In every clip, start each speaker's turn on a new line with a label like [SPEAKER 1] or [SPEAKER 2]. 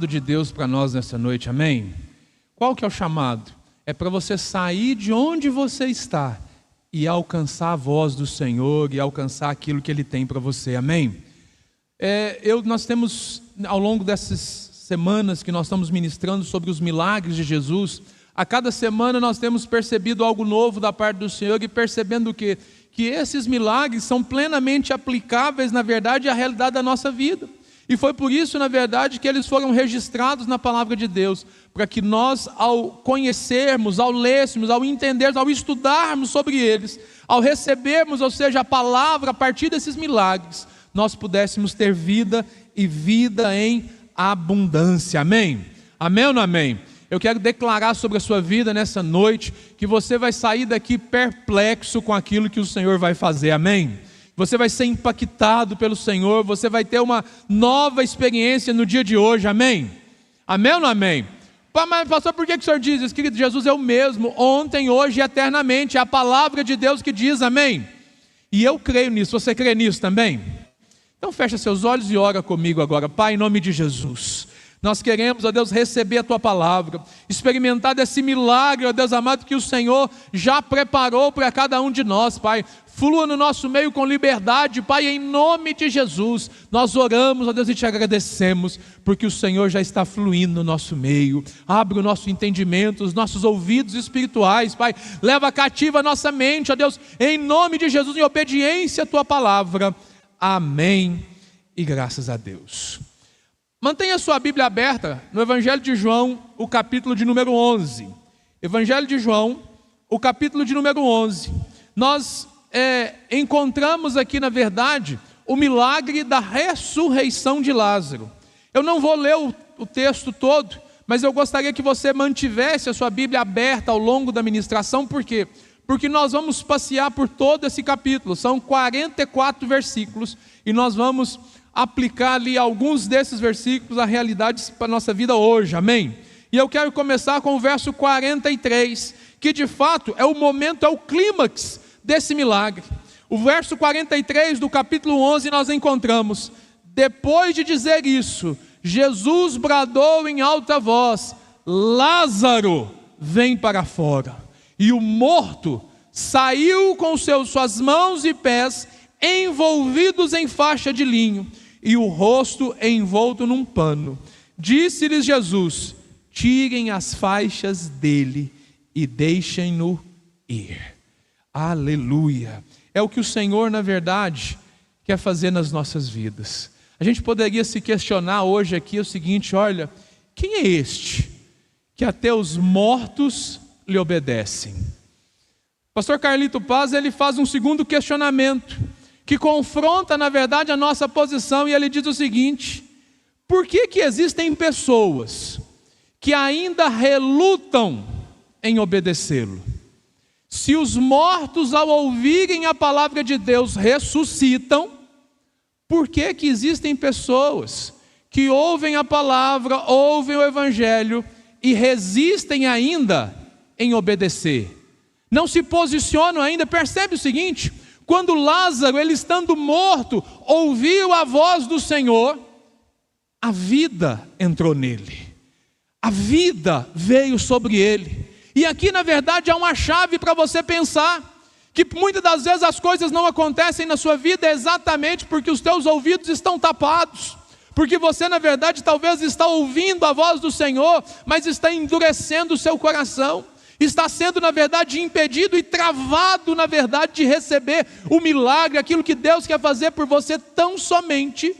[SPEAKER 1] De Deus para nós nessa noite, amém? Qual que é o chamado? É para você sair de onde você está e alcançar a voz do Senhor e alcançar aquilo que Ele tem para você, amém? Nós temos, ao longo dessas semanas que nós estamos ministrando sobre os milagres de Jesus, a cada semana nós temos percebido algo novo da parte do Senhor e percebendo que esses milagres são plenamente aplicáveis, na verdade, à realidade da nossa vida. E foi por isso, na verdade, que eles foram registrados na palavra de Deus, para que nós, ao conhecermos, ao lermos, ao entendermos, ao estudarmos sobre eles, ao recebermos, ou seja, a palavra a partir desses milagres, nós pudéssemos ter vida e vida em abundância, amém? Amém ou não amém? Eu quero declarar sobre a sua vida nessa noite, que você vai sair daqui perplexo com aquilo que o Senhor vai fazer, amém? Você vai ser impactado pelo Senhor, você vai ter uma nova experiência no dia de hoje, amém? Amém ou não amém? Mas pastor, por que o Senhor diz isso? Querido, Jesus é o mesmo, ontem, hoje e eternamente, é a palavra de Deus que diz, amém? E eu creio nisso, você crê nisso também? Então fecha seus olhos e ora comigo agora. Pai, em nome de Jesus, nós queremos, ó Deus, receber a Tua palavra, experimentar desse milagre, ó Deus amado, que o Senhor já preparou para cada um de nós, Pai. Flua no nosso meio com liberdade, Pai, em nome de Jesus. Nós oramos, ó Deus, e Te agradecemos, porque o Senhor já está fluindo no nosso meio. Abre o nosso entendimento, os nossos ouvidos espirituais, Pai. Leva cativa a nossa mente, ó Deus, em nome de Jesus, em obediência à Tua palavra. Amém e graças a Deus. Mantenha a sua Bíblia aberta no Evangelho de João, o capítulo de número 11. Evangelho de João, o capítulo de número 11. Nós encontramos aqui, na verdade, o milagre da ressurreição de Lázaro. Eu não vou ler o texto todo, mas eu gostaria que você mantivesse a sua Bíblia aberta ao longo da ministração. Por quê? Porque nós vamos passear por todo esse capítulo. São 44 versículos e nós vamos aplicar ali alguns desses versículos à realidade para a nossa vida hoje, amém? E eu quero começar com o verso 43, que de fato é o momento, é o clímax desse milagre. O verso 43 do capítulo 11 nós encontramos: depois de dizer isso, Jesus bradou em alta voz: Lázaro, vem para fora. E o morto saiu com suas mãos e pés envolvidos em faixa de linho e o rosto envolto num pano. Disse-lhes Jesus: tirem as faixas dele e deixem-no ir. Aleluia! É o que o Senhor, na verdade, quer fazer nas nossas vidas. A gente poderia se questionar hoje aqui o seguinte: olha, quem é este que até os mortos lhe obedecem? Pastor Carlito Paz, ele faz um segundo questionamento, que confronta, na verdade, a nossa posição, e ele diz o seguinte: por que existem pessoas que ainda relutam em obedecê-lo? Se os mortos, ao ouvirem a palavra de Deus, ressuscitam, por que existem pessoas que ouvem a palavra, ouvem o Evangelho e resistem ainda em obedecer? Não se posicionam ainda. Percebe o seguinte: quando Lázaro, ele estando morto, ouviu a voz do Senhor, a vida entrou nele, a vida veio sobre ele. E aqui, na verdade, há uma chave para você pensar, que muitas das vezes as coisas não acontecem na sua vida exatamente porque os teus ouvidos estão tapados, porque você, na verdade, talvez está ouvindo a voz do Senhor, mas está endurecendo o seu coração, está sendo, na verdade, impedido e travado, na verdade, de receber o milagre, aquilo que Deus quer fazer por você, tão somente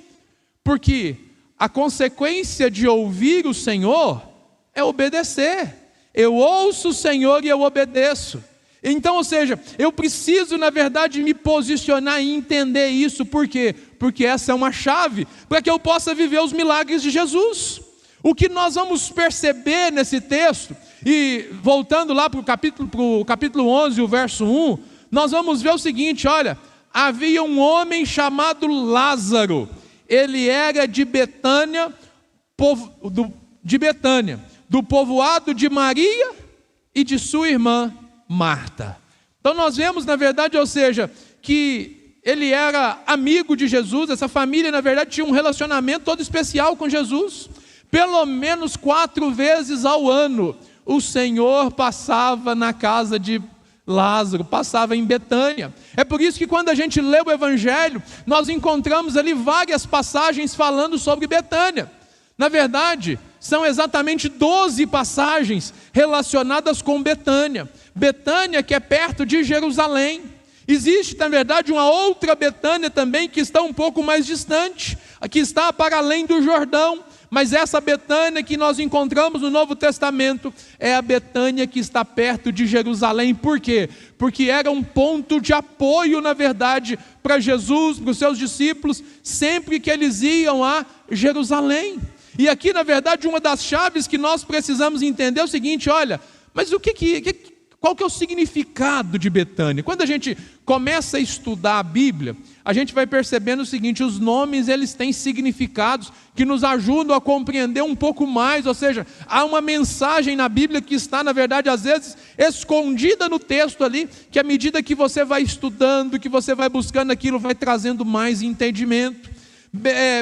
[SPEAKER 1] porque a consequência de ouvir o Senhor é obedecer. Eu ouço o Senhor e eu obedeço. Então, ou seja, eu preciso, na verdade, me posicionar e entender isso. Por quê? Porque essa é uma chave para que eu possa viver os milagres de Jesus. O que nós vamos perceber nesse texto, e voltando lá para o capítulo 11, o verso 1, nós vamos ver o seguinte: olha, havia um homem chamado Lázaro, ele era de Betânia, do povoado de Maria e de sua irmã Marta. Então nós vemos, na verdade, ou seja, que ele era amigo de Jesus. Essa família, na verdade, tinha um relacionamento todo especial com Jesus. Pelo menos 4 vezes ao ano, o Senhor passava na casa de Lázaro, passava em Betânia. É por isso que quando a gente lê o Evangelho, nós encontramos ali várias passagens falando sobre Betânia. Na verdade, são exatamente 12 passagens relacionadas com Betânia. Betânia, que é perto de Jerusalém. Existe, na verdade, uma outra Betânia também, que está um pouco mais distante, que está para além do Jordão. Mas essa Betânia que nós encontramos no Novo Testamento é a Betânia que está perto de Jerusalém. Por quê? Porque era um ponto de apoio, na verdade, para Jesus, para os seus discípulos, sempre que eles iam a Jerusalém. E aqui, na verdade, uma das chaves que nós precisamos entender é o seguinte: olha, mas qual que é o significado de Betânia? Quando a gente começa a estudar a Bíblia, a gente vai percebendo o seguinte: os nomes, eles têm significados que nos ajudam a compreender um pouco mais. Ou seja, há uma mensagem na Bíblia que está, na verdade, às vezes escondida no texto ali, que à medida que você vai estudando, que você vai buscando aquilo, vai trazendo mais entendimento.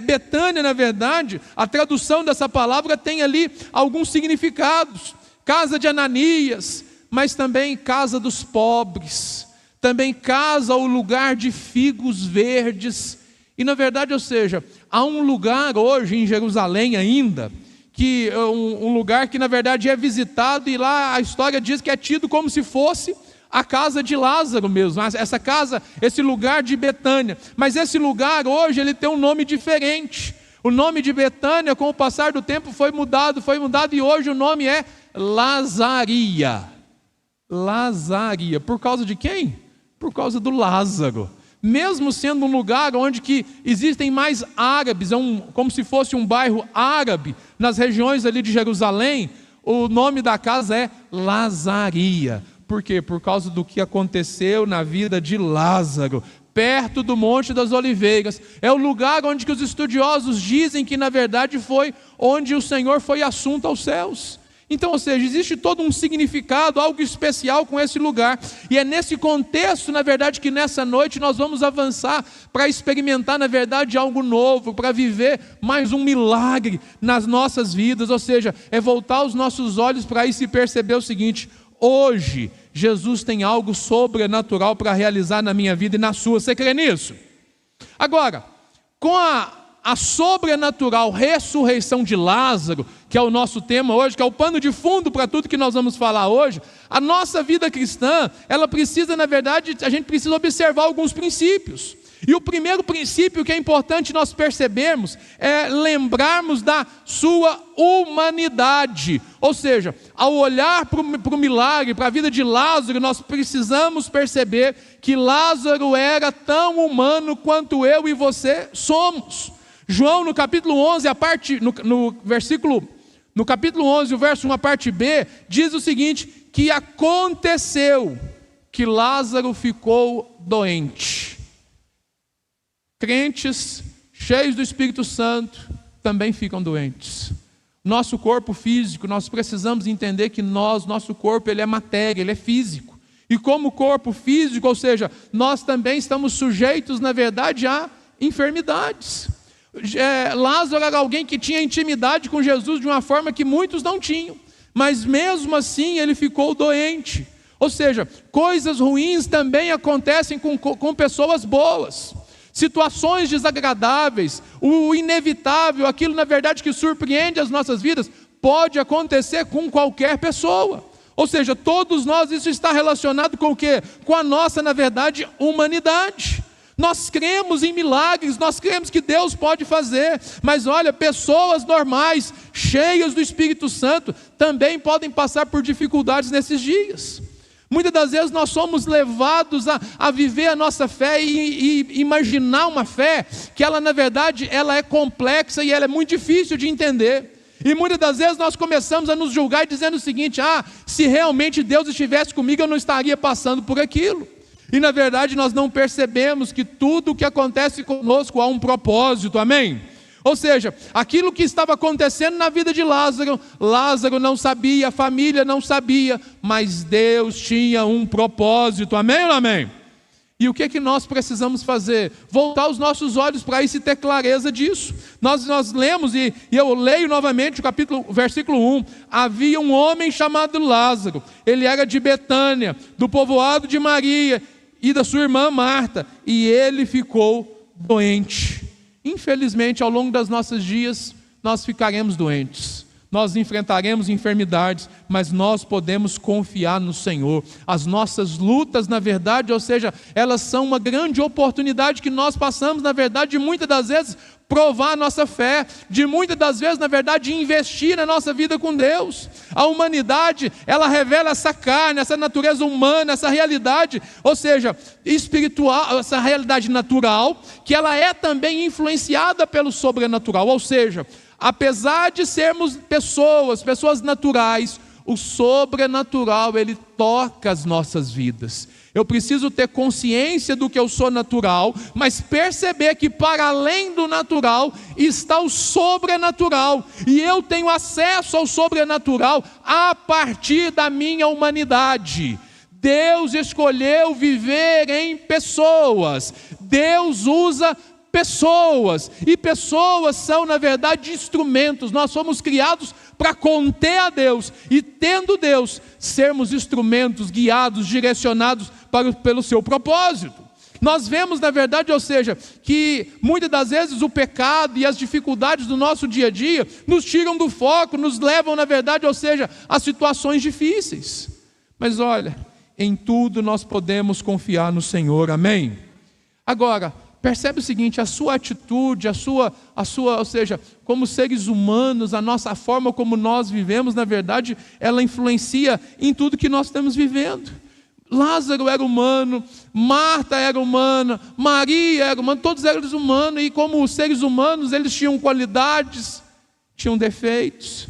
[SPEAKER 1] Betânia, na verdade, a tradução dessa palavra tem ali alguns significados: casa de Ananias, mas também casa dos pobres, também casa ou lugar de figos verdes. E na verdade, ou seja, há um lugar hoje em Jerusalém ainda, que um lugar que na verdade é visitado, e lá a história diz que é tido como se fosse a casa de Lázaro mesmo, essa casa, esse lugar de Betânia. Mas esse lugar hoje ele tem um nome diferente. O nome de Betânia, com o passar do tempo, foi mudado, e hoje o nome é Lazaria. Lazaria, por causa de quem? Por causa do Lázaro. Mesmo sendo um lugar onde que existem mais árabes, como se fosse um bairro árabe, nas regiões ali de Jerusalém, o nome da casa é Lazaria. Por quê? Por causa do que aconteceu na vida de Lázaro, perto do Monte das Oliveiras. É o lugar onde que os estudiosos dizem que na verdade foi onde o Senhor foi assunto aos céus. Então, ou seja, existe todo um significado, algo especial com esse lugar. E é nesse contexto, na verdade, que nessa noite nós vamos avançar para experimentar, na verdade, algo novo, para viver mais um milagre nas nossas vidas. Ou seja, é voltar os nossos olhos para isso e perceber o seguinte: hoje, Jesus tem algo sobrenatural para realizar na minha vida e na sua. Você crê nisso? Agora, com a sobrenatural ressurreição de Lázaro, que é o nosso tema hoje, que é o pano de fundo para tudo que nós vamos falar hoje, a nossa vida cristã, ela precisa, na verdade, a gente precisa observar alguns princípios. E o primeiro princípio que é importante nós percebermos é lembrarmos da sua humanidade. Ou seja, ao olhar para o milagre, para a vida de Lázaro, nós precisamos perceber que Lázaro era tão humano quanto eu e você somos. João, no capítulo 11, no capítulo 11, o verso 1, a parte B, diz o seguinte: que aconteceu que Lázaro ficou doente. Crentes cheios do Espírito Santo também ficam doentes. Nosso corpo físico, nós precisamos entender que nosso corpo, ele é matéria, ele é físico. E como corpo físico, ou seja, nós também estamos sujeitos, na verdade, a enfermidades. Lázaro era alguém que tinha intimidade com Jesus de uma forma que muitos não tinham, mas mesmo assim ele ficou doente. Ou seja, coisas ruins também acontecem com pessoas boas. Situações desagradáveis, o inevitável, aquilo na verdade que surpreende as nossas vidas, pode acontecer com qualquer pessoa. Ou seja, todos nós, isso está relacionado com o quê? Com a nossa, na verdade, humanidade. Nós cremos em milagres, nós cremos que Deus pode fazer, mas olha, pessoas normais, cheias do Espírito Santo, também podem passar por dificuldades nesses dias. Muitas das vezes nós somos levados a viver a nossa fé e imaginar uma fé que ela, na verdade, ela é complexa e ela é muito difícil de entender. E muitas das vezes nós começamos a nos julgar dizendo o seguinte: se realmente Deus estivesse comigo, eu não estaria passando por aquilo. E na verdade nós não percebemos que tudo o que acontece conosco há um propósito, amém? Ou seja, aquilo que estava acontecendo na vida de Lázaro, Lázaro não sabia, a família não sabia, mas Deus tinha um propósito, amém ou não amém? E o que é que nós precisamos fazer? Voltar os nossos olhos para isso e ter clareza disso. Nós lemos, e eu leio novamente o versículo 1. Havia um homem chamado Lázaro. Ele era de Betânia, do povoado de Maria e da sua irmã Marta. E ele ficou doente. Infelizmente, ao longo dos nossos dias, nós ficaremos doentes. Nós enfrentaremos enfermidades, mas nós podemos confiar no Senhor. As nossas lutas, na verdade, ou seja, elas são uma grande oportunidade que nós passamos, na verdade, de muitas das vezes provar a nossa fé, de muitas das vezes, na verdade, investir na nossa vida com Deus. A humanidade, ela revela essa carne, essa natureza humana, essa realidade, ou seja, espiritual, essa realidade natural, que ela é também influenciada pelo sobrenatural, ou seja, apesar de sermos pessoas naturais, o sobrenatural, ele toca as nossas vidas. Eu preciso ter consciência do que eu sou natural, mas perceber que para além do natural está o sobrenatural. E eu tenho acesso ao sobrenatural a partir da minha humanidade. Deus escolheu viver em pessoas. Deus usa pessoas, e pessoas são, na verdade, instrumentos. Nós fomos criados para conter a Deus, e tendo Deus, sermos instrumentos guiados, direcionados pelo seu propósito. Nós vemos, na verdade, ou seja, que muitas das vezes o pecado e as dificuldades do nosso dia a dia nos tiram do foco, nos levam, na verdade, ou seja, a situações difíceis. Mas olha, em tudo nós podemos confiar no Senhor, amém? Agora, percebe o seguinte, a sua atitude, ou seja, como seres humanos, a forma como nós vivemos, na verdade, ela influencia em tudo que nós estamos vivendo. Lázaro era humano, Marta era humana, Maria era humana, todos eram humanos, e como seres humanos, eles tinham qualidades, tinham defeitos,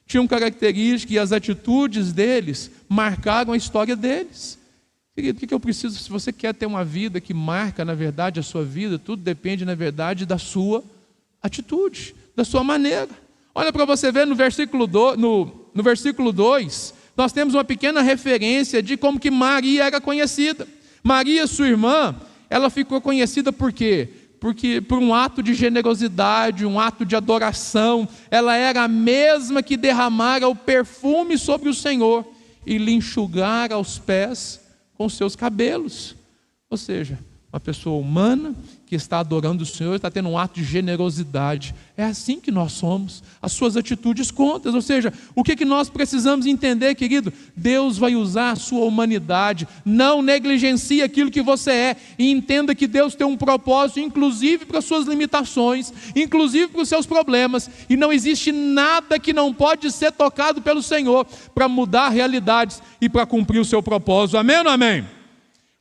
[SPEAKER 1] tinham características, e as atitudes deles marcaram a história deles. Querido, o que eu preciso? Se você quer ter uma vida que marca, na verdade, a sua vida, tudo depende, na verdade, da sua atitude, da sua maneira. Olha para você ver no versículo 2, nós temos uma pequena referência de como que Maria era conhecida. Maria, sua irmã, ela ficou conhecida por quê? Porque por um ato de generosidade, um ato de adoração. Ela era a mesma que derramara o perfume sobre o Senhor e lhe enxugara aos pés com seus cabelos. Ou seja, uma pessoa humana que está adorando o Senhor, está tendo um ato de generosidade. É assim que nós somos. As suas atitudes contam. Ou seja, o que nós precisamos entender, querido? Deus vai usar a sua humanidade. Não negligencie aquilo que você é. E entenda que Deus tem um propósito, inclusive para as suas limitações, inclusive para os seus problemas. E não existe nada que não pode ser tocado pelo Senhor para mudar realidades e para cumprir o seu propósito. Amém ou não amém?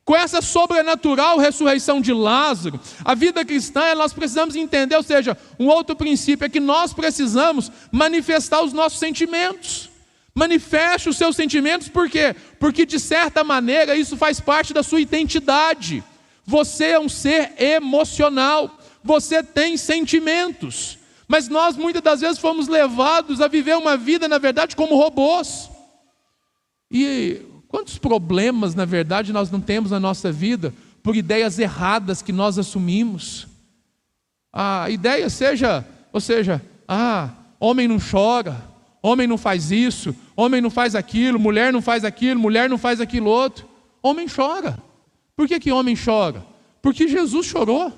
[SPEAKER 1] Com essa sobrenatural ressurreição de Lázaro, a vida cristã, nós precisamos entender, ou seja, um outro princípio é que nós precisamos manifestar os nossos sentimentos. Manifeste os seus sentimentos, por quê? Porque de certa maneira isso faz parte da sua identidade. Você é um ser emocional, você tem sentimentos, mas nós muitas das vezes fomos levados a viver uma vida, na verdade, como robôs. E quantos problemas, na verdade, nós não temos na nossa vida por ideias erradas que nós assumimos? A ideia homem não chora, homem não faz isso, homem não faz aquilo, mulher não faz aquilo outro. Homem chora. Por que homem chora? Porque Jesus chorou.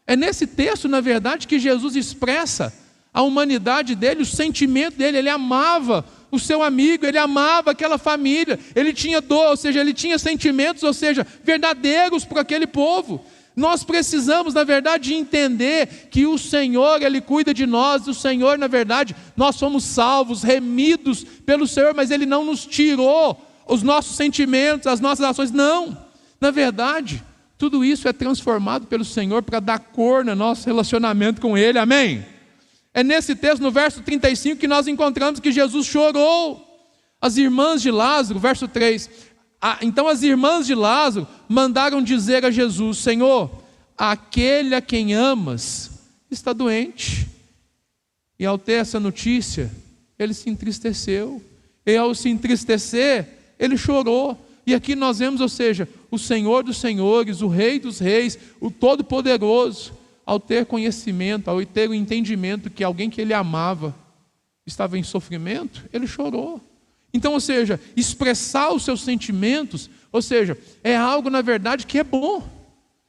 [SPEAKER 1] É nesse texto, na verdade, que Jesus expressa a humanidade dele, o sentimento dele. Ele amava o seu amigo, ele amava aquela família, ele tinha dor, ou seja, ele tinha sentimentos, ou seja, verdadeiros para aquele povo. Nós precisamos, na verdade, entender que o Senhor, Ele cuida de nós. O Senhor, na verdade, nós somos salvos, remidos pelo Senhor, mas Ele não nos tirou os nossos sentimentos, as nossas ações, não. Na verdade, tudo isso é transformado pelo Senhor para dar cor no nosso relacionamento com Ele, amém? É nesse texto, no verso 35, que nós encontramos que Jesus chorou. As irmãs de Lázaro, verso 3. Então as irmãs de Lázaro mandaram dizer a Jesus: Senhor, aquele a quem amas está doente. E ao ter essa notícia, ele se entristeceu. E ao se entristecer, ele chorou. E aqui nós vemos, ou seja, o Senhor dos senhores, o Rei dos reis, o Todo-Poderoso, ao ter conhecimento, ao ter o entendimento que alguém que ele amava estava em sofrimento, ele chorou. Então, ou seja, expressar os seus sentimentos, ou seja, é algo na verdade que é bom,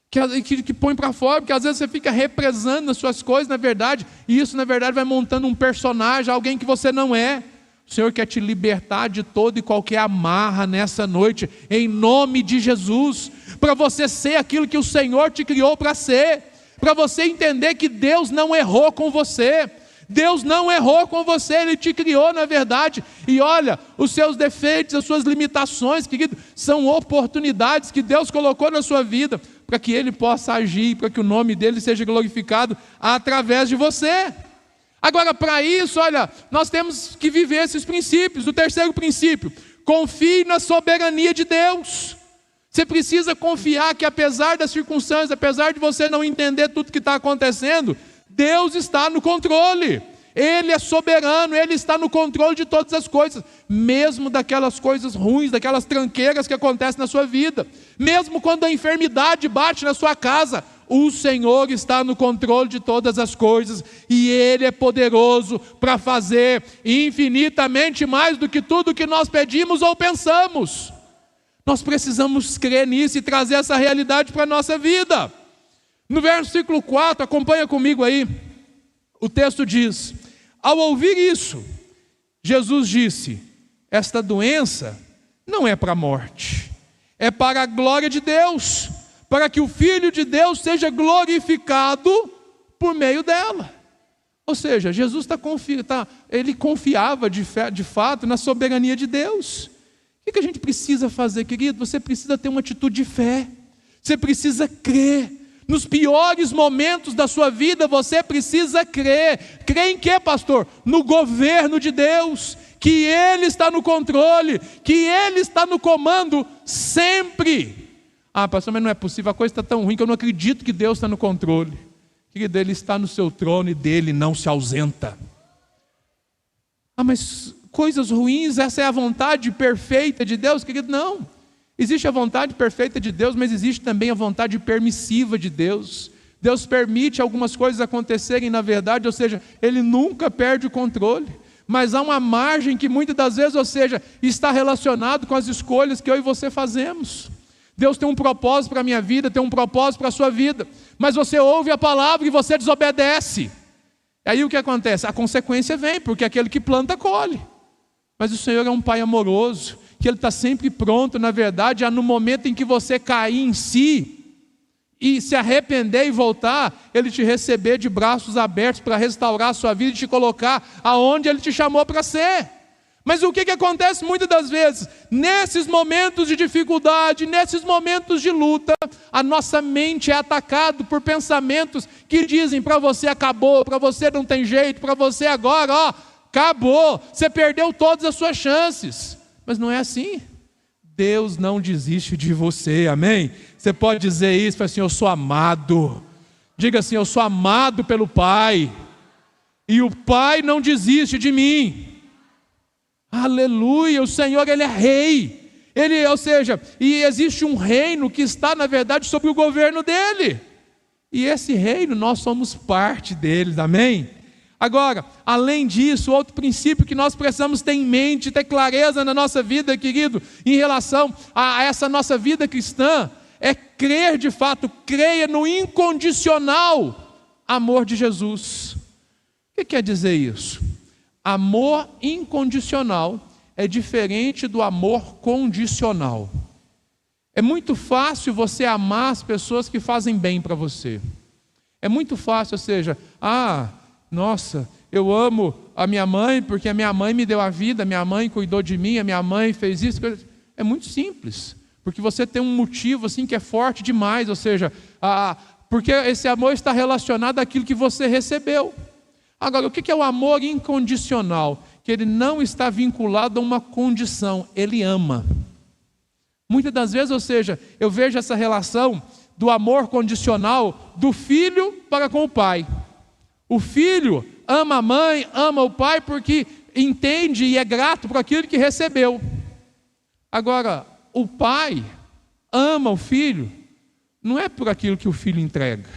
[SPEAKER 1] que põe para fora, porque às vezes você fica represando as suas coisas, na verdade, e isso na verdade vai montando um personagem, alguém que você não é. O Senhor quer te libertar de toda e qualquer amarra nessa noite, em nome de Jesus, para você ser aquilo que o Senhor te criou para ser, para você entender que Deus não errou com você. Deus não errou com você, Ele te criou na verdade, e olha, os seus defeitos, as suas limitações, querido, são oportunidades que Deus colocou na sua vida, para que Ele possa agir, para que o nome dEle seja glorificado através de você. Agora, para isso, olha, nós temos que viver esses princípios. O terceiro princípio, confie na soberania de Deus. Você precisa confiar que apesar das circunstâncias, apesar de você não entender tudo que está acontecendo, Deus está no controle, Ele é soberano, Ele está no controle de todas as coisas, mesmo daquelas coisas ruins, daquelas tranqueiras que acontecem na sua vida, mesmo quando a enfermidade bate na sua casa, o Senhor está no controle de todas as coisas, e Ele é poderoso para fazer infinitamente mais do que tudo que nós pedimos ou pensamos. Nós precisamos crer nisso e trazer essa realidade para a nossa vida. No versículo 4, acompanha comigo aí, o texto diz: ao ouvir isso, Jesus disse, esta doença não é para a morte, é para a glória de Deus, para que o Filho de Deus seja glorificado por meio dela. Ou seja, Jesus ele confiava de fato na soberania de Deus. O que a gente precisa fazer, querido? Você precisa ter uma atitude de fé, você precisa crer. Nos piores momentos da sua vida, você precisa crer. Crer em quê, pastor? No governo de Deus, que Ele está no controle, que Ele está no comando sempre. Ah, pastor, mas não é possível, a coisa está tão ruim que eu não acredito que Deus está no controle. Querido, Ele está no seu trono e dele não se ausenta. Ah, mas coisas ruins, essa é a vontade perfeita de Deus? Querido, não. Existe a vontade perfeita de Deus, mas existe também a vontade permissiva de Deus. Deus permite algumas coisas acontecerem na verdade, ou seja, Ele nunca perde o controle. Mas há uma margem que muitas das vezes, ou seja, está relacionado com as escolhas que eu e você fazemos. Deus tem um propósito para a minha vida, tem um propósito para a sua vida, mas você ouve a palavra e você desobedece. Aí o que acontece? A consequência vem, porque aquele que planta, colhe. Mas o Senhor é um Pai amoroso, que Ele está sempre pronto, na verdade, no momento em que você cair em si, e se arrepender e voltar, Ele te receber de braços abertos para restaurar a sua vida e te colocar aonde Ele te chamou para ser. Mas o que acontece muitas das vezes? Nesses momentos de dificuldade, nesses momentos de luta, a nossa mente é atacada por pensamentos que dizem para você acabou, para você não tem jeito, para você agora, acabou, você perdeu todas as suas chances. Mas não é assim. Deus não desiste de você, amém? Você pode dizer isso, assim, eu sou amado. Diga assim, eu sou amado pelo Pai, e o Pai não desiste de mim. Aleluia, o Senhor, Ele é rei. Ou seja, e existe um reino que está, na verdade, sob o governo dEle. E esse reino, nós somos parte dele, amém? Agora, além disso, outro princípio que nós precisamos ter em mente, ter clareza na nossa vida, querido, em relação a essa nossa vida cristã, é crer de fato, creia no incondicional amor de Jesus. O que quer dizer isso? Amor incondicional é diferente do amor condicional. É muito fácil você amar as pessoas que fazem bem para você. É muito fácil, ou seja, nossa, eu amo a minha mãe porque a minha mãe me deu a vida, a minha mãe cuidou de mim, a minha mãe fez isso. É muito simples, porque você tem um motivo assim que é forte demais, ou seja, porque esse amor está relacionado àquilo que você recebeu. Agora, o que é o amor incondicional? Que ele não está vinculado a uma condição, ele ama. Muitas das vezes, ou seja, eu vejo essa relação do amor condicional do filho para com o pai. O filho ama a mãe, ama o pai porque entende e é grato por aquilo que recebeu. Agora, o pai ama o filho, não é por aquilo que o filho entrega,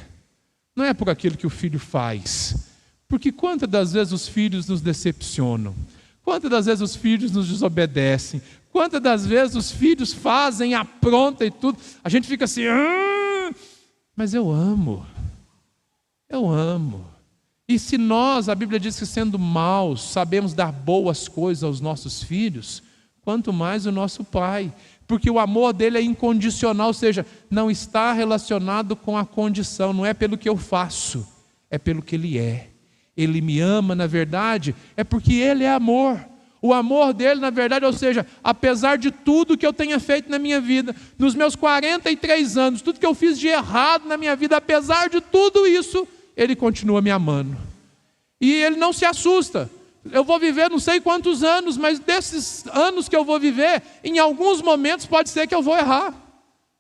[SPEAKER 1] não é por aquilo que o filho faz, porque quantas das vezes os filhos nos decepcionam, quantas das vezes os filhos nos desobedecem, quantas das vezes os filhos fazem, aprontam e tudo, a gente fica assim, mas eu amo. E se nós, a Bíblia diz que sendo maus, sabemos dar boas coisas aos nossos filhos, quanto mais o nosso Pai, porque o amor dele é incondicional, ou seja, não está relacionado com a condição, não é pelo que eu faço, é pelo que ele é. Ele me ama, na verdade, é porque ele é amor. O amor dele, na verdade, ou seja, apesar de tudo que eu tenha feito na minha vida, nos meus 43 anos, tudo que eu fiz de errado na minha vida, apesar de tudo isso, ele continua me amando. E ele não se assusta. Eu vou viver não sei quantos anos, mas desses anos que eu vou viver, em alguns momentos pode ser que eu vou errar.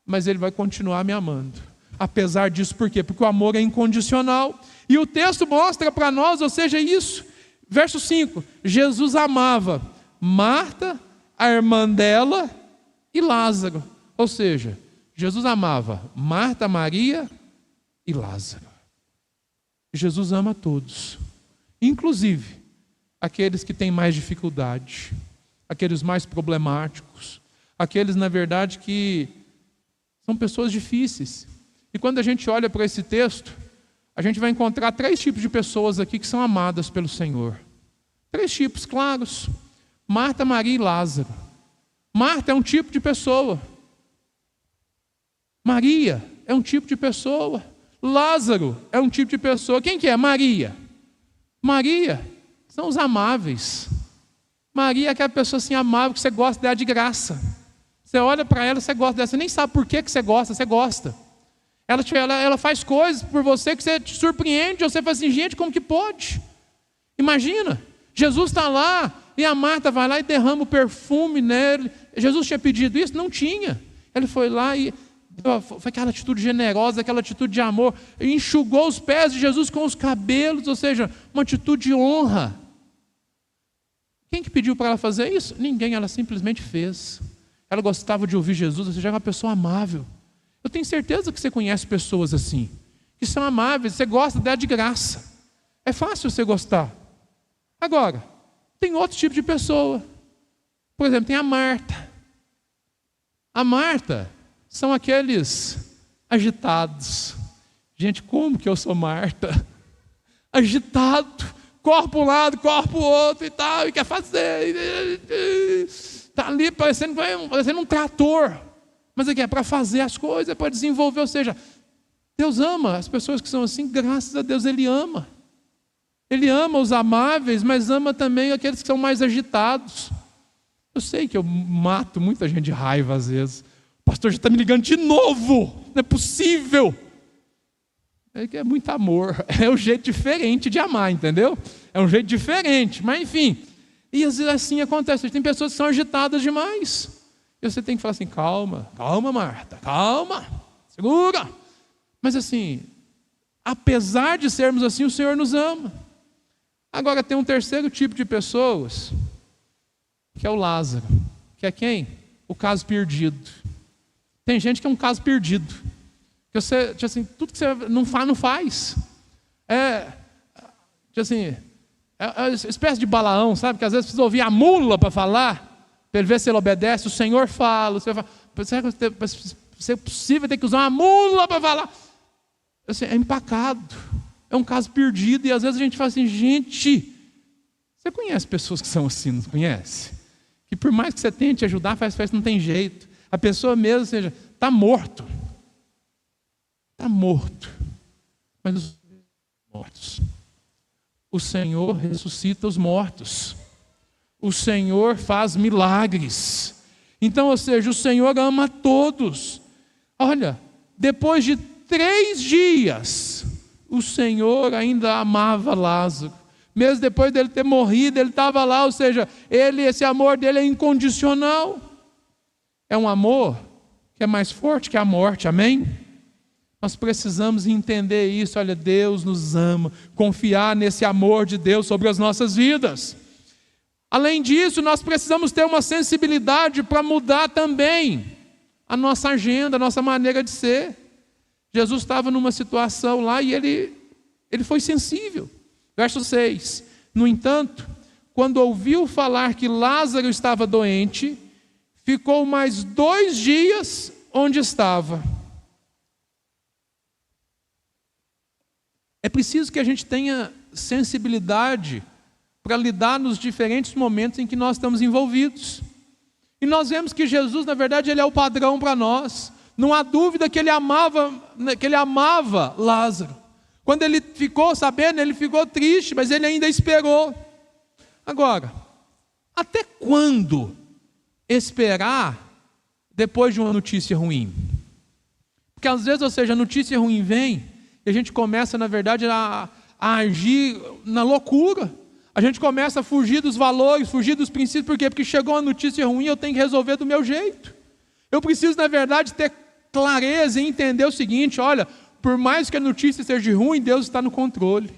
[SPEAKER 1] Mas ele vai continuar me amando. Apesar disso, por quê? Porque o amor é incondicional. E o texto mostra para nós, ou seja, isso. Verso 5, Jesus amava Marta, a irmã dela e Lázaro. Ou seja, Jesus amava Marta, Maria e Lázaro. Jesus ama todos, inclusive aqueles que têm mais dificuldade, aqueles mais problemáticos, aqueles, na verdade, que são pessoas difíceis. E quando a gente olha para esse texto, a gente vai encontrar 3 tipos de pessoas aqui que são amadas pelo Senhor. 3 tipos claros: Marta, Maria e Lázaro. Marta é um tipo de pessoa. Maria é um tipo de pessoa. Lázaro é um tipo de pessoa. Quem que é? Maria. Maria são os amáveis. Maria é aquela pessoa assim amável que você gosta dela de graça. Você olha para ela, você gosta dela. Você nem sabe por que você gosta, você gosta. Ela faz coisas por você que você te surpreende. Você fala assim, gente, como que pode? Imagina, Jesus está lá e a Marta vai lá e derrama o perfume nele. Jesus tinha pedido isso? Não tinha. Ele foi lá e foi aquela atitude generosa, aquela atitude de amor, enxugou os pés de Jesus com os cabelos, ou seja, uma atitude de honra. Quem que pediu para ela fazer isso? Ninguém, ela simplesmente fez. Ela gostava de ouvir Jesus, ou seja, era uma pessoa amável. Eu tenho certeza que você conhece pessoas assim, que são amáveis, você gosta dela de graça. É fácil você gostar. Agora, tem outro tipo de pessoa. Por exemplo, tem a Marta. A Marta são aqueles agitados. Gente, como que eu sou Marta? Agitado, corpo um lado, corpo outro e tal, e quer fazer. Está ali parecendo um trator. Mas aqui é para fazer as coisas, é para desenvolver. Ou seja, Deus ama as pessoas que são assim, graças a Deus Ele ama. Ele ama os amáveis, mas ama também aqueles que são mais agitados. Eu sei que eu mato muita gente de raiva às vezes. O pastor já está me ligando de novo, não é possível. É que é muito amor, é um jeito diferente de amar, entendeu? É um jeito diferente, mas enfim. E às vezes assim acontece, tem pessoas que são agitadas demais. E você tem que falar assim, calma, Marta, calma, segura. Mas assim, apesar de sermos assim, o Senhor nos ama. Agora tem um terceiro tipo de pessoas, que é o Lázaro. Que é quem? O caso perdido. Tem gente que é um caso perdido. Que você, assim, tudo que você não faz. É uma espécie de Balaão, sabe? Que às vezes precisa ouvir a mula para falar, para ele ver se ele obedece. O Senhor fala. Você fala, se é possível ter que usar uma mula para falar. Assim, é empacado. É um caso perdido. E às vezes a gente fala assim, gente, você conhece pessoas que são assim, não conhece? Que por mais que você tente ajudar, faz que não tem jeito. A pessoa mesmo, ou seja, está morto. Está morto. Mas os mortos. O Senhor ressuscita os mortos. O Senhor faz milagres. Então, ou seja, o Senhor ama todos. Olha, depois de 3 dias, o Senhor ainda amava Lázaro. Mesmo depois dele ter morrido, ele estava lá, ou seja, esse amor dele é incondicional. É um amor que é mais forte que a morte, amém? Nós precisamos entender isso. Olha, Deus nos ama, confiar nesse amor de Deus sobre as nossas vidas. Além disso, nós precisamos ter uma sensibilidade para mudar também a nossa agenda, a nossa maneira de ser. Jesus estava numa situação lá e ele foi sensível. Verso 6. No entanto, quando ouviu falar que Lázaro estava doente, ficou mais 2 dias onde estava. É preciso que a gente tenha sensibilidade para lidar nos diferentes momentos em que nós estamos envolvidos. E nós vemos que Jesus, na verdade, ele é o padrão para nós. Não há dúvida que ele amava Lázaro. Quando ele ficou sabendo, ele ficou triste, mas ele ainda esperou. Agora, até quando esperar depois de uma notícia ruim? Porque às vezes, ou seja, a notícia ruim vem e a gente começa, na verdade, a agir na loucura. A gente começa a fugir dos valores, fugir dos princípios. Por quê? Porque chegou uma notícia ruim, eu tenho que resolver do meu jeito. Eu preciso, na verdade, ter clareza e entender o seguinte: olha, por mais que a notícia seja ruim, Deus está no controle.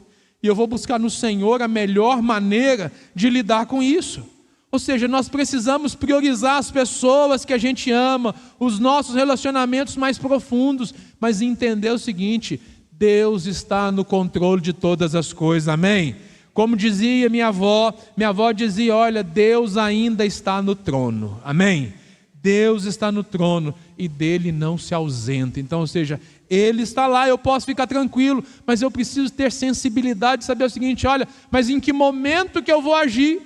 [SPEAKER 1] E eu vou buscar no Senhor a melhor maneira de lidar com isso. Ou seja, nós precisamos priorizar as pessoas que a gente ama, os nossos relacionamentos mais profundos, mas entender o seguinte: Deus está no controle de todas as coisas, amém? Como dizia minha avó dizia: olha, Deus ainda está no trono, amém? Deus está no trono e dele não se ausenta. Então, ou seja, ele está lá, eu posso ficar tranquilo, mas eu preciso ter sensibilidade de saber o seguinte: olha, mas em que momento que eu vou agir?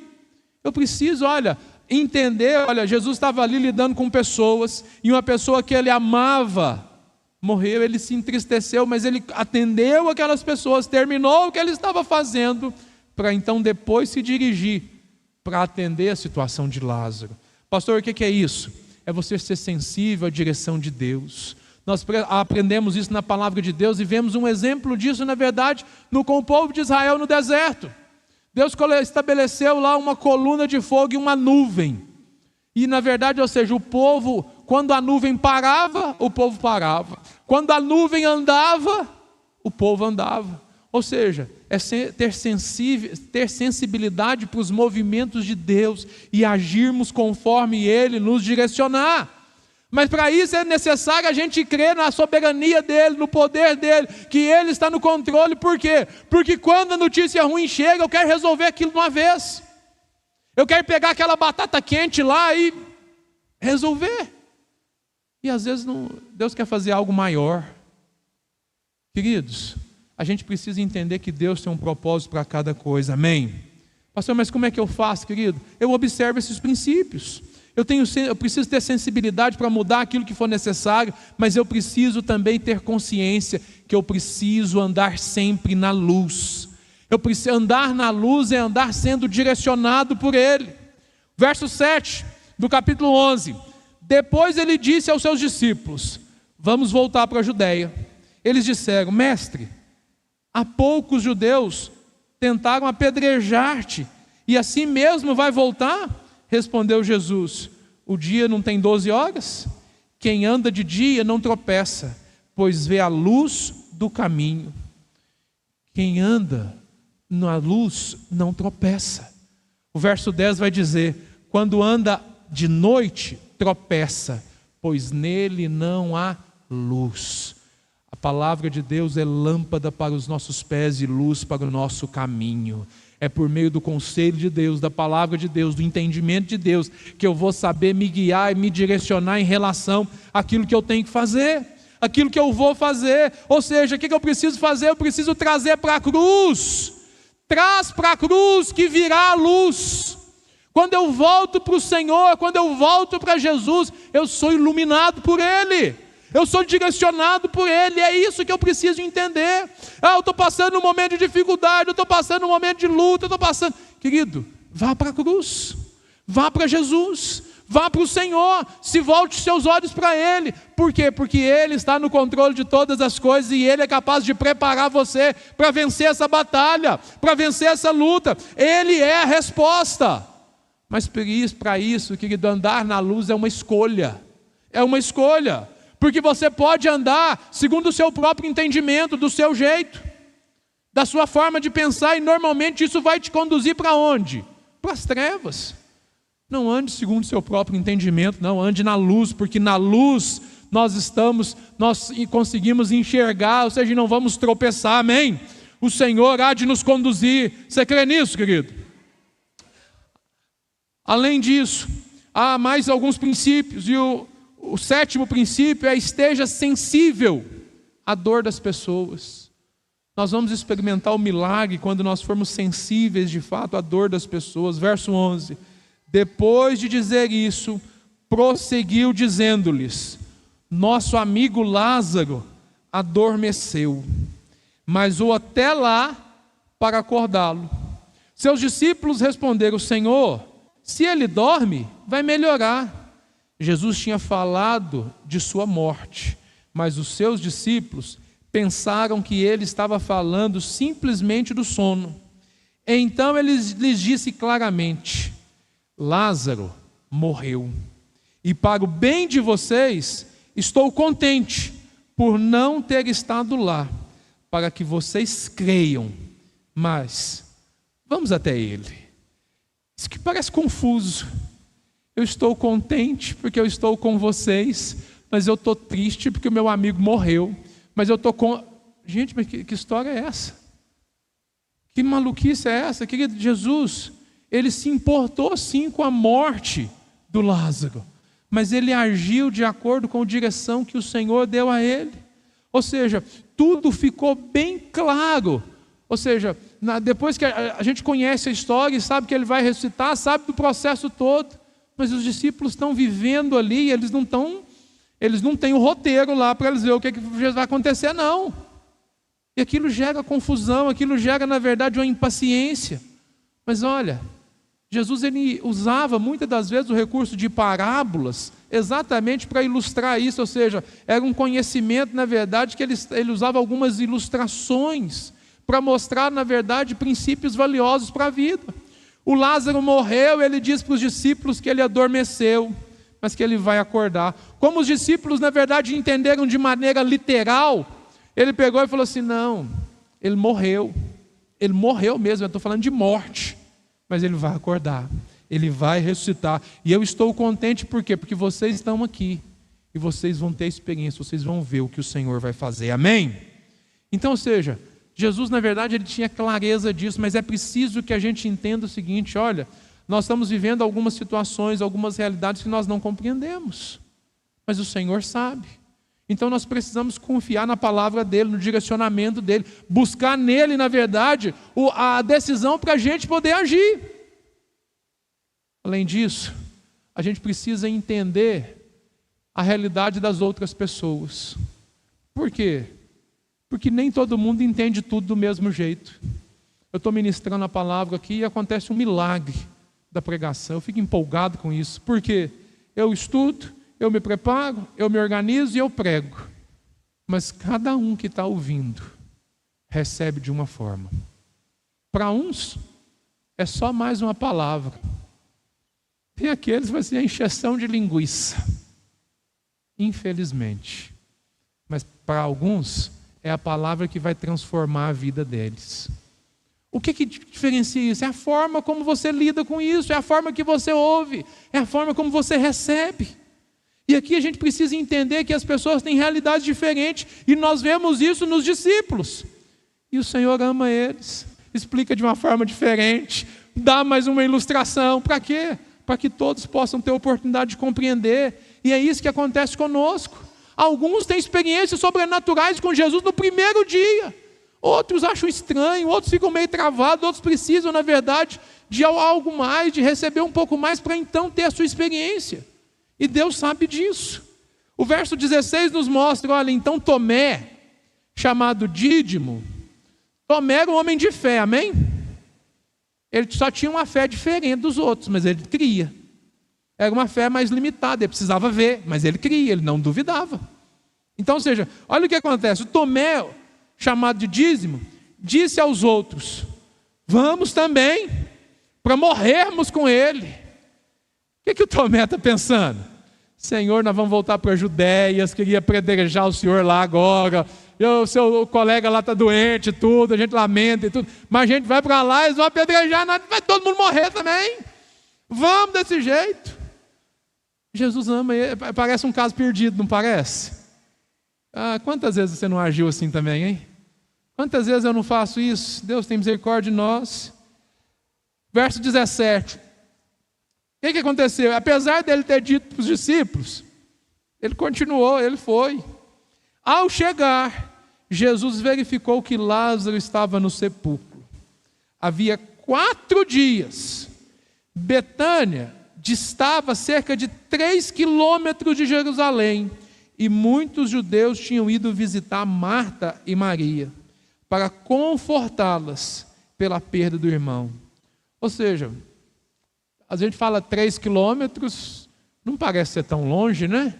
[SPEAKER 1] Eu preciso, olha, entender, olha, Jesus estava ali lidando com pessoas, e uma pessoa que ele amava morreu, ele se entristeceu, mas ele atendeu aquelas pessoas, terminou o que ele estava fazendo, para então depois se dirigir para atender a situação de Lázaro. Pastor, o que é isso? É você ser sensível à direção de Deus. Nós aprendemos isso na palavra de Deus e vemos um exemplo disso, na verdade, com o povo de Israel no deserto. Deus estabeleceu lá uma coluna de fogo e uma nuvem. E na verdade, ou seja, o povo, quando a nuvem parava, o povo parava. Quando a nuvem andava, o povo andava. Ou seja, é ter sensibilidade para os movimentos de Deus e agirmos conforme Ele nos direcionar. Mas para isso é necessário a gente crer na soberania dEle, no poder dEle, que Ele está no controle. Por quê? Porque quando a notícia ruim chega, eu quero resolver aquilo de uma vez. Eu quero pegar aquela batata quente lá e resolver. E às vezes Deus quer fazer algo maior. Queridos, a gente precisa entender que Deus tem um propósito para cada coisa, amém? Pastor, mas como é que eu faço, querido? Eu observo esses princípios. Eu preciso ter sensibilidade para mudar aquilo que for necessário, mas eu preciso também ter consciência que eu preciso andar sempre na luz. Eu preciso andar na luz, é andar sendo direcionado por Ele. Verso 7 do capítulo 11. Depois ele disse aos seus discípulos: vamos voltar para a Judeia. Eles disseram: mestre, há poucos judeus tentaram apedrejar-te, e assim mesmo vai voltar? Respondeu Jesus: o dia não tem 12 horas? Quem anda de dia não tropeça, pois vê a luz do caminho. Quem anda na luz não tropeça. O verso 10 vai dizer: quando anda de noite, tropeça, pois nele não há luz. A palavra de Deus é lâmpada para os nossos pés e luz para o nosso caminho. É por meio do conselho de Deus, da palavra de Deus, do entendimento de Deus, que eu vou saber me guiar e me direcionar em relação àquilo que eu tenho que fazer, aquilo que eu vou fazer. Ou seja, o que eu preciso fazer? Eu preciso trazer para a cruz. Traz para a cruz que virá a luz. Quando eu volto para o Senhor, quando eu volto para Jesus, eu sou iluminado por Ele. Eu sou direcionado por Ele, é isso que eu preciso entender. Eu estou passando um momento de dificuldade, eu estou passando um momento de luta, eu estou passando... Querido, vá para a cruz, vá para Jesus, vá para o Senhor, se volte os seus olhos para Ele. Por quê? Porque Ele está no controle de todas as coisas e Ele é capaz de preparar você para vencer essa batalha, para vencer essa luta. Ele é a resposta. Mas para isso, querido, andar na luz é uma escolha. É uma escolha. Porque você pode andar segundo o seu próprio entendimento, do seu jeito, da sua forma de pensar, e normalmente isso vai te conduzir para onde? para as trevas. Não ande segundo o seu próprio entendimento, não, ande na luz, porque na luz nós conseguimos enxergar, ou seja, não vamos tropeçar, amém? O Senhor há de nos conduzir. Você crê nisso, querido? Além disso, há mais alguns princípios, e o sétimo princípio é: esteja sensível à dor das pessoas. Nós vamos experimentar o milagre quando nós formos sensíveis de fato à dor das pessoas. Verso 11: depois de dizer isso, prosseguiu dizendo-lhes: nosso amigo Lázaro adormeceu, mas vou até lá para acordá-lo. Seus discípulos responderam: Senhor, se ele dorme, vai melhorar. Jesus tinha falado de sua morte, mas os seus discípulos pensaram que ele estava falando simplesmente do sono. Então ele lhes disse claramente: Lázaro morreu, e para o bem de vocês, estou contente por não ter estado lá, para que vocês creiam, mas vamos até ele. Isso que parece confuso. Eu estou contente porque eu estou com vocês, mas eu estou triste porque o meu amigo morreu. Mas eu estou com... Gente, mas que história é essa? Que maluquice é essa? Querido, Jesus, ele se importou sim com a morte do Lázaro, mas ele agiu de acordo com a direção que o Senhor deu a ele. Ou seja, tudo ficou bem claro. Ou seja, depois que a gente conhece a história e sabe que ele vai ressuscitar, sabe do processo todo, mas os discípulos estão vivendo ali, eles não têm o roteiro lá para eles verem o que vai acontecer, não. E aquilo gera confusão, aquilo gera, na verdade, uma impaciência. Mas olha, Jesus ele usava muitas das vezes o recurso de parábolas exatamente para ilustrar isso, ou seja, era um conhecimento, na verdade, que ele usava algumas ilustrações para mostrar, na verdade, princípios valiosos para a vida. O Lázaro morreu, ele diz para os discípulos que ele adormeceu, mas que ele vai acordar. Como os discípulos, na verdade, entenderam de maneira literal, ele pegou e falou assim: não, ele morreu mesmo, eu estou falando de morte, mas ele vai acordar, ele vai ressuscitar, e eu estou contente, por quê? Porque vocês estão aqui, e vocês vão ter experiência, vocês vão ver o que o Senhor vai fazer, amém? Então, ou seja, Jesus, na verdade, ele tinha clareza disso, mas é preciso que a gente entenda o seguinte: olha, nós estamos vivendo algumas situações, algumas realidades que nós não compreendemos, mas o Senhor sabe. Então nós precisamos confiar na palavra dele, no direcionamento dele, buscar nele, na verdade, a decisão para a gente poder agir. Além disso, a gente precisa entender a realidade das outras pessoas. Por quê? Porque nem todo mundo entende tudo do mesmo jeito. Eu estou ministrando a palavra aqui e acontece um milagre da pregação. Eu fico empolgado com isso. Por quê? Eu estudo, eu me preparo, eu me organizo e eu prego. Mas cada um que está ouvindo recebe de uma forma. Para uns, é só mais uma palavra. Tem aqueles que vai ser a encheção de linguiça. Infelizmente. Mas para alguns, é a palavra que vai transformar a vida deles. O que diferencia isso? É a forma como você lida com isso, é a forma que você ouve, é a forma como você recebe. E aqui a gente precisa entender que as pessoas têm realidades diferentes, e nós vemos isso nos discípulos. E o Senhor ama eles, explica de uma forma diferente, dá mais uma ilustração. Para quê? Para que todos possam ter a oportunidade de compreender. E é isso que acontece conosco. Alguns têm experiências sobrenaturais com Jesus no primeiro dia. Outros acham estranho, outros ficam meio travados, outros precisam, na verdade, de algo mais, de receber um pouco mais para então ter a sua experiência. E Deus sabe disso. O verso 16 nos mostra, olha, então Tomé, chamado Dídimo, Tomé era um homem de fé, amém? Ele só tinha uma fé diferente dos outros, mas ele cria. Era uma fé mais limitada, ele precisava ver, mas ele cria, ele não duvidava. Então, ou seja, olha o que acontece. O Tomé, chamado de Dídimo, disse aos outros: vamos também, para morrermos com ele. O que o Tomé está pensando? Senhor, nós vamos voltar para a Judéia, queria apedrejar o Senhor lá agora. o seu colega lá está doente, tudo, a gente lamenta e tudo, mas a gente vai para lá, eles vão apedrejar, vai todo mundo morrer também. Vamos desse jeito. Jesus ama, parece um caso perdido, não parece? Quantas vezes você não agiu assim também, hein? Quantas vezes eu não faço isso? Deus tem misericórdia de nós. Verso 17. O que aconteceu? Apesar dele ter dito para os discípulos, ele continuou, ele foi. Ao chegar, Jesus verificou que Lázaro estava no sepulcro. Havia 4 dias. Betânia distava cerca de 3 quilômetros de Jerusalém, e muitos judeus tinham ido visitar Marta e Maria para confortá-las pela perda do irmão. Ou seja, a gente fala 3 quilômetros, não parece ser tão longe, né?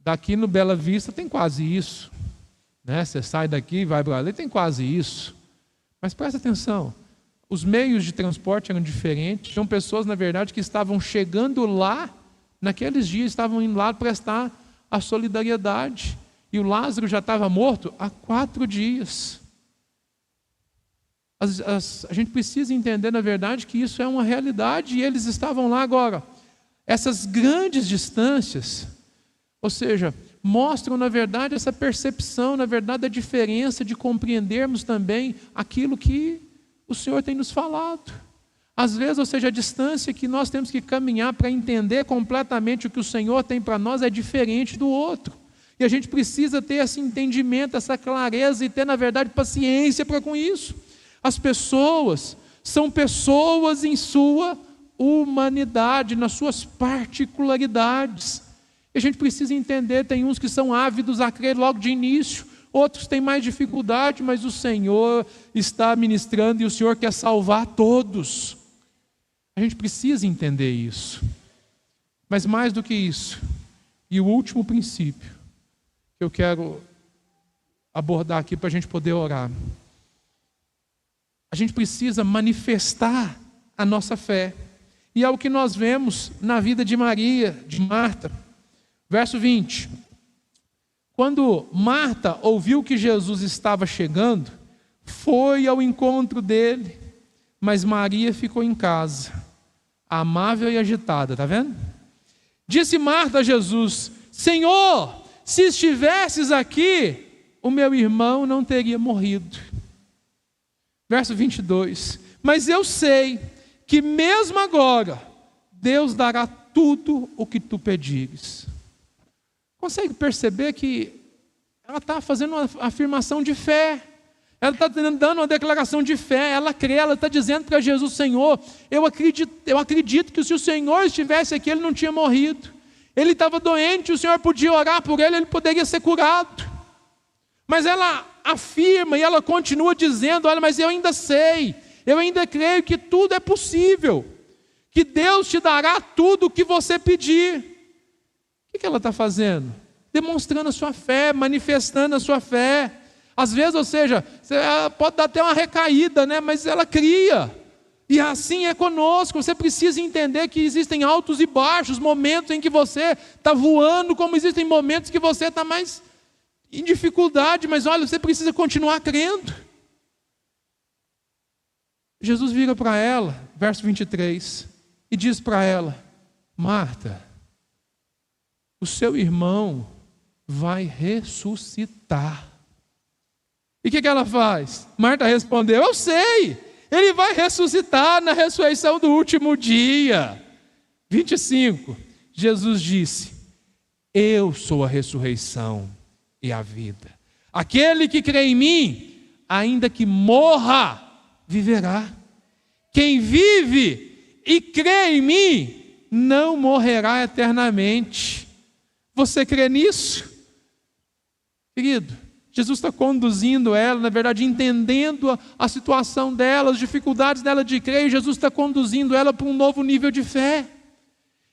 [SPEAKER 1] Daqui no Bela Vista tem quase isso, né? Você sai daqui e vai para ali, tem quase isso. Mas presta atenção, os meios de transporte eram diferentes, tinham pessoas, na verdade, que estavam chegando lá, naqueles dias, estavam indo lá prestar a solidariedade, e o Lázaro já estava morto há 4 dias. A gente precisa entender, na verdade, que isso é uma realidade, e eles estavam lá agora. Essas grandes distâncias, ou seja, mostram, na verdade, essa percepção, na verdade, da diferença de compreendermos também aquilo que o Senhor tem nos falado. Às vezes, ou seja, a distância que nós temos que caminhar para entender completamente o que o Senhor tem para nós é diferente do outro. E a gente precisa ter esse entendimento, essa clareza e ter, na verdade, paciência para com isso. As pessoas são pessoas em sua humanidade, nas suas particularidades. E a gente precisa entender, tem uns que são ávidos a crer logo de início, outros têm mais dificuldade, mas o Senhor está ministrando e o Senhor quer salvar todos. A gente precisa entender isso. Mas mais do que isso, e o último princípio que eu quero abordar aqui para a gente poder orar. A gente precisa manifestar a nossa fé. E é o que nós vemos na vida de Maria, de Marta. Verso 20. Quando Marta ouviu que Jesus estava chegando, foi ao encontro dele, mas Maria ficou em casa, amável e agitada, está vendo? Disse Marta a Jesus: Senhor, se estivesses aqui, o meu irmão não teria morrido. Verso 22, mas eu sei que mesmo agora, Deus dará tudo o que tu pedires. Consegue perceber que ela está fazendo uma afirmação de fé, ela está dando uma declaração de fé, ela crê, ela está dizendo para Jesus: Senhor, eu acredito que se o Senhor estivesse aqui, ele não tinha morrido. Ele estava doente, o Senhor podia orar por ele, ele poderia ser curado. Mas ela afirma e ela continua dizendo: olha, mas eu ainda sei, eu ainda creio que tudo é possível, que Deus te dará tudo o que você pedir. O que ela está fazendo? Demonstrando a sua fé, manifestando a sua fé. Às vezes, ou seja, ela pode dar até uma recaída, né? Mas ela cria. E assim é conosco. Você precisa entender que existem altos e baixos, momentos em que você está voando, como existem momentos que você está mais em dificuldade, mas olha, você precisa continuar crendo. Jesus vira para ela, verso 23, e diz para ela: Marta, o seu irmão vai ressuscitar. E o que ela faz? Marta respondeu: eu sei, ele vai ressuscitar na ressurreição do último dia. 25, Jesus disse: eu sou a ressurreição e a vida. Aquele que crê em mim, ainda que morra, viverá. Quem vive e crê em mim, não morrerá eternamente. Você crê nisso? Querido, Jesus está conduzindo ela, na verdade, entendendo a situação dela, as dificuldades dela de crer, e Jesus está conduzindo ela para um novo nível de fé.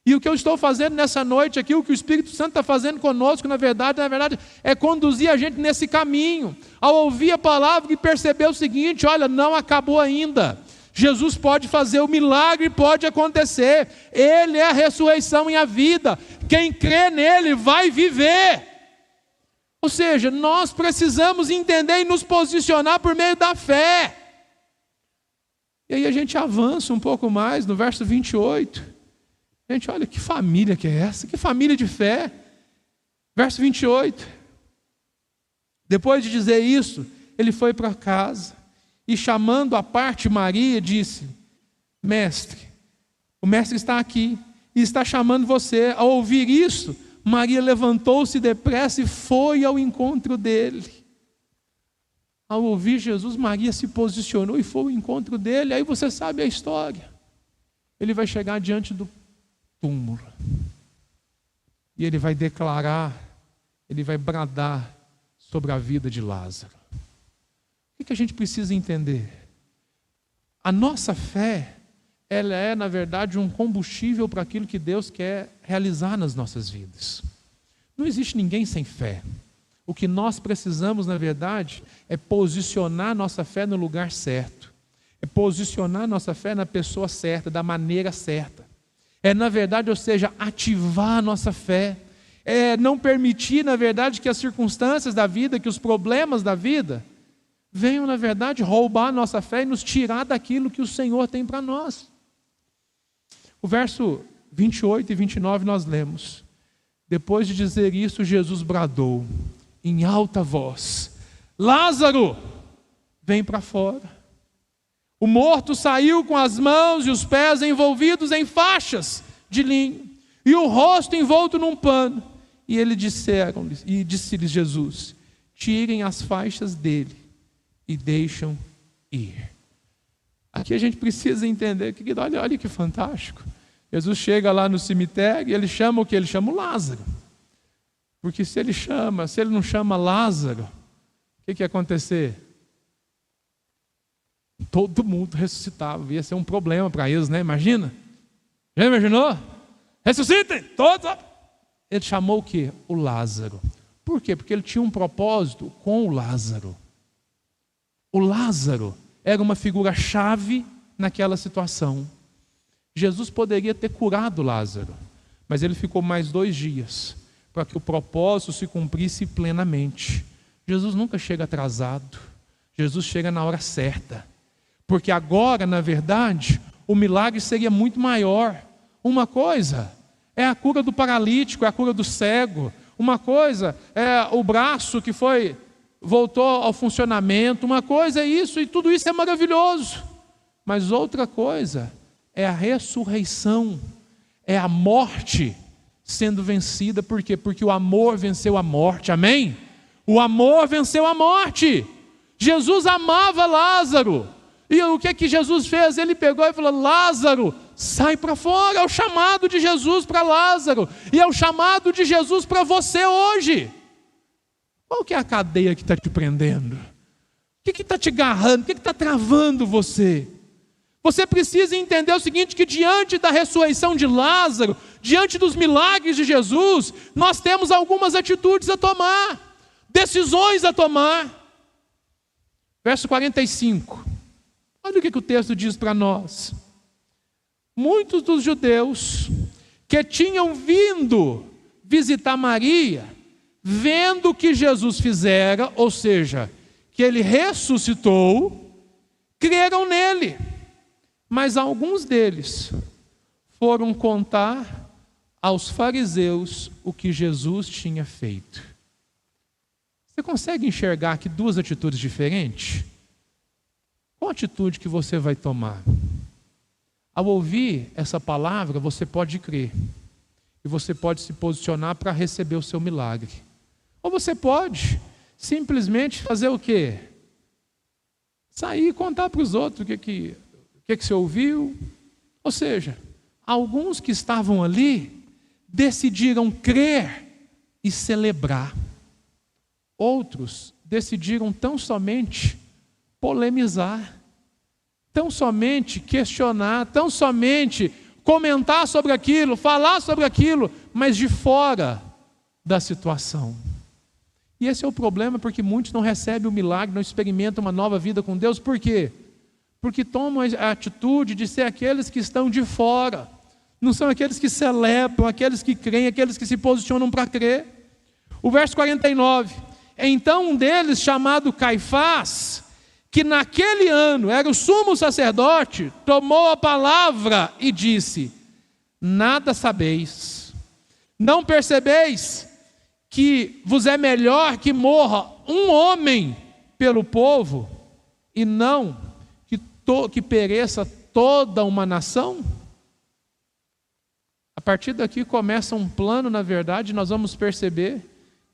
[SPEAKER 1] E o que eu estou fazendo nessa noite aqui, o que o Espírito Santo está fazendo conosco, na verdade, é conduzir a gente nesse caminho, ao ouvir a palavra e perceber o seguinte: olha, não acabou ainda. Jesus pode fazer o milagre, pode acontecer. Ele é a ressurreição e a vida. Quem crê nele vai viver. Ou seja, nós precisamos entender e nos posicionar por meio da fé. E aí a gente avança um pouco mais no verso 28. Gente, olha que família que é essa, que família de fé. Verso 28. Depois de dizer isso, ele foi para casa e, chamando à parte Maria, disse: Mestre, o mestre está aqui e está chamando você. Ao ouvir isso, Maria levantou-se depressa e foi ao encontro dele. Ao ouvir Jesus, Maria se posicionou e foi ao encontro dele. Aí você sabe a história. Ele vai chegar diante do túmulo e ele vai declarar, ele vai bradar sobre a vida de Lázaro. O que a gente precisa entender? A nossa fé, ela é, na verdade, um combustível para aquilo que Deus quer realizar nas nossas vidas. Não existe ninguém sem fé. O que nós precisamos, na verdade, é posicionar nossa fé no lugar certo. É posicionar nossa fé na pessoa certa, da maneira certa. É, na verdade, ou seja, ativar a nossa fé. É não permitir, na verdade, que as circunstâncias da vida, que os problemas da vida, venham, na verdade, roubar a nossa fé e nos tirar daquilo que o Senhor tem para nós. O verso 28 e 29 nós lemos: depois de dizer isso, Jesus bradou em alta voz: Lázaro, vem para fora. O morto saiu com as mãos e os pés envolvidos em faixas de linho e o rosto envolto num pano. E disse-lhes Jesus: tirem as faixas dele e deixam ir. Aqui a gente precisa entender, querido, olha que fantástico. Jesus chega lá no cemitério e ele chama o que? Ele chama o Lázaro. Porque se ele não chama Lázaro, o que ia acontecer? Todo mundo ressuscitava, ia ser um problema para eles, né? Imagina. Já imaginou? Ressuscitem, todos. Ele chamou o quê? O Lázaro. Por quê? Porque ele tinha um propósito com o Lázaro. O Lázaro era uma figura-chave naquela situação. Jesus poderia ter curado Lázaro, mas ele ficou mais 2 dias para que o propósito se cumprisse plenamente. Jesus nunca chega atrasado. Jesus chega na hora certa. Porque agora, na verdade, o milagre seria muito maior. Uma coisa é a cura do paralítico, é a cura do cego. Uma coisa é o braço que voltou ao funcionamento. Uma coisa é isso, e tudo isso é maravilhoso. Mas outra coisa é a ressurreição, é a morte sendo vencida. Por quê? Porque o amor venceu a morte, amém? O amor venceu a morte. Jesus amava Lázaro. E o que Jesus fez? Ele pegou e falou: Lázaro, sai para fora. É o chamado de Jesus para Lázaro. E é o chamado de Jesus para você hoje. Qual que é a cadeia que está te prendendo? O que está te agarrando? O que está travando você? Você precisa entender o seguinte, que diante da ressurreição de Lázaro, diante dos milagres de Jesus, nós temos algumas atitudes a tomar, decisões a tomar. Verso 45. Olha o que o texto diz para nós. Muitos dos judeus que tinham vindo visitar Maria, vendo o que Jesus fizera, ou seja, que ele ressuscitou, creram nele. Mas alguns deles foram contar aos fariseus o que Jesus tinha feito. Você consegue enxergar aqui 2 atitudes diferentes? Qual atitude que você vai tomar? Ao ouvir essa palavra, você pode crer. E você pode se posicionar para receber o seu milagre. Ou você pode simplesmente fazer o quê? Sair e contar para os outros o que você ouviu. Ou seja, alguns que estavam ali decidiram crer e celebrar. Outros decidiram tão somente polemizar, tão somente questionar, tão somente comentar sobre aquilo, falar sobre aquilo, mas de fora da situação. E esse é o problema, porque muitos não recebem o milagre, não experimentam uma nova vida com Deus. Por quê? Porque tomam a atitude de ser aqueles que estão de fora, não são aqueles que celebram, aqueles que creem, aqueles que se posicionam para crer. O verso 49, Então um deles, chamado Caifás, que naquele ano era o sumo sacerdote, tomou a palavra e disse: nada sabeis, não percebeis que vos é melhor que morra um homem pelo povo, e não que pereça toda uma nação? A partir daqui começa um plano, na verdade, nós vamos perceber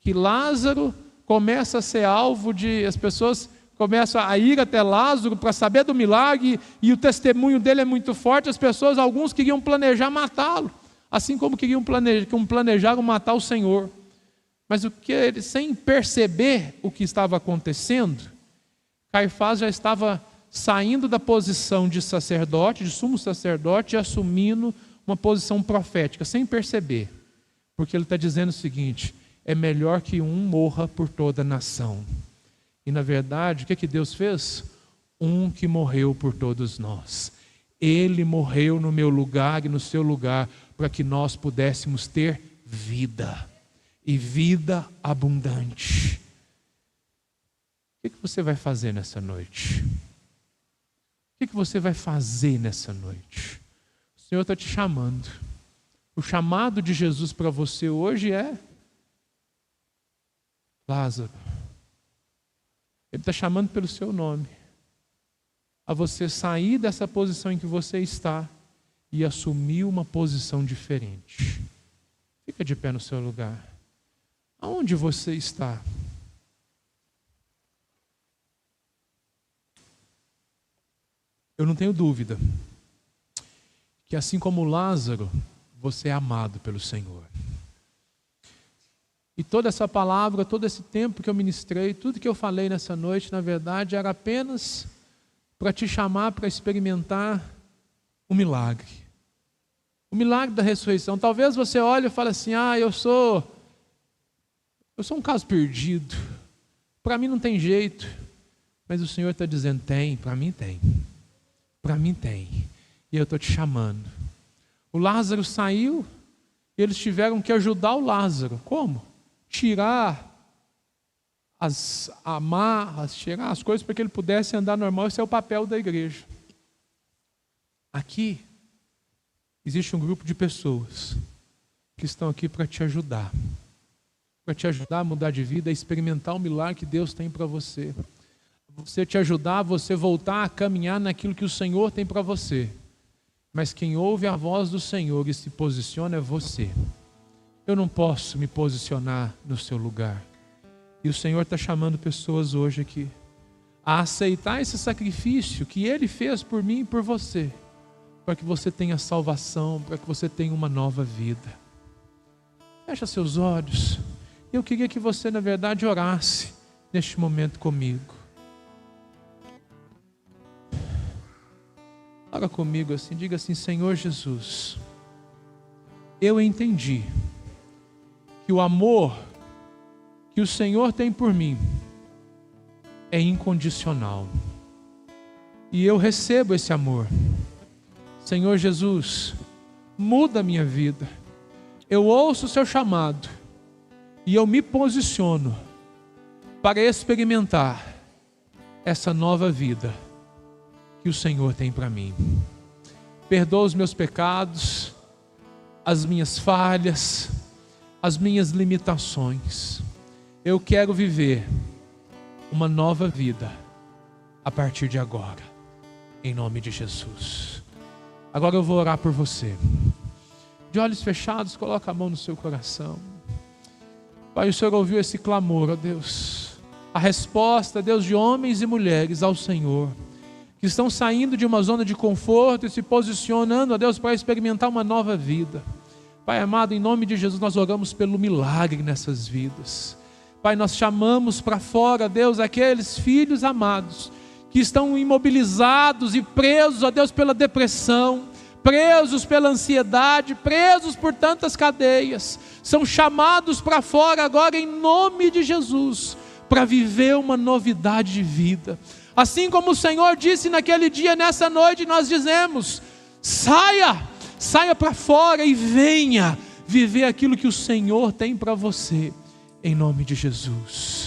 [SPEAKER 1] que Lázaro começa a ser alvo de... As pessoas começam a ir até Lázaro para saber do milagre, e o testemunho dele é muito forte. As pessoas, alguns queriam planejar matá-lo, assim como planejaram matar o Senhor. Mas o que ele, sem perceber o que estava acontecendo, Caifás já estava saindo da posição de sacerdote, de sumo sacerdote, e assumindo uma posição profética, sem perceber. Porque ele está dizendo o seguinte: é melhor que um morra por toda a nação. E na verdade, o que Deus fez? Um que morreu por todos nós. Ele morreu no meu lugar e no seu lugar, para que nós pudéssemos ter vida, e vida abundante. O que você vai fazer nessa noite? O que você vai fazer nessa noite? O Senhor está te chamando. O chamado de Jesus para você hoje é: Lázaro. Ele está chamando pelo seu nome, a você sair dessa posição em que você está e assumir uma posição diferente. Fica de pé no seu lugar. Aonde você está? Eu não tenho dúvida que, assim como Lázaro, você é amado pelo Senhor. E toda essa palavra, todo esse tempo que eu ministrei, tudo que eu falei nessa noite, na verdade, era apenas para te chamar para experimentar um milagre. O milagre da ressurreição. Talvez você olhe e fale assim: eu sou um caso perdido. Para mim não tem jeito. Mas o Senhor está dizendo: tem, para mim tem. Para mim tem. E eu estou te chamando. O Lázaro saiu, e eles tiveram que ajudar o Lázaro. Como? Tirar as amarras, tirar as coisas para que ele pudesse andar normal. Esse é o papel da igreja. Aqui existe um grupo de pessoas que estão aqui para te ajudar. Para te ajudar a mudar de vida, a experimentar o milagre que Deus tem para você. Você te ajudar a você voltar a caminhar naquilo que o Senhor tem para você. Mas quem ouve a voz do Senhor e se posiciona é você. Eu não posso me posicionar no seu lugar. E o Senhor está chamando pessoas hoje aqui a aceitar esse sacrifício que Ele fez por mim e por você, para que você tenha salvação, para que você tenha uma nova vida. Fecha seus olhos. Eu queria que você, na verdade, orasse neste momento comigo. Ora comigo assim, diga assim: Senhor Jesus, eu entendi que o amor que o Senhor tem por mim é incondicional. E eu recebo esse amor. Senhor Jesus, muda a minha vida. Eu ouço o seu chamado e eu me posiciono para experimentar essa nova vida que o Senhor tem para mim. Perdoa os meus pecados, as minhas falhas, as minhas limitações. Eu quero viver uma nova vida a partir de agora, em nome de Jesus. Agora eu vou orar por você. De olhos fechados, coloca a mão no seu coração. Pai, o Senhor ouviu esse clamor, ó Deus. A resposta, Deus, de homens e mulheres ao Senhor, que estão saindo de uma zona de conforto e se posicionando, ó Deus, para experimentar uma nova vida. Pai amado, em nome de Jesus, nós oramos pelo milagre nessas vidas. Pai, nós chamamos para fora, Deus, aqueles filhos amados que estão imobilizados e presos, ó Deus, pela depressão, presos pela ansiedade, presos por tantas cadeias. São chamados para fora agora em nome de Jesus, para viver uma novidade de vida. Assim como o Senhor disse naquele dia, nessa noite, nós dizemos: saia para fora e venha viver aquilo que o Senhor tem para você, em nome de Jesus.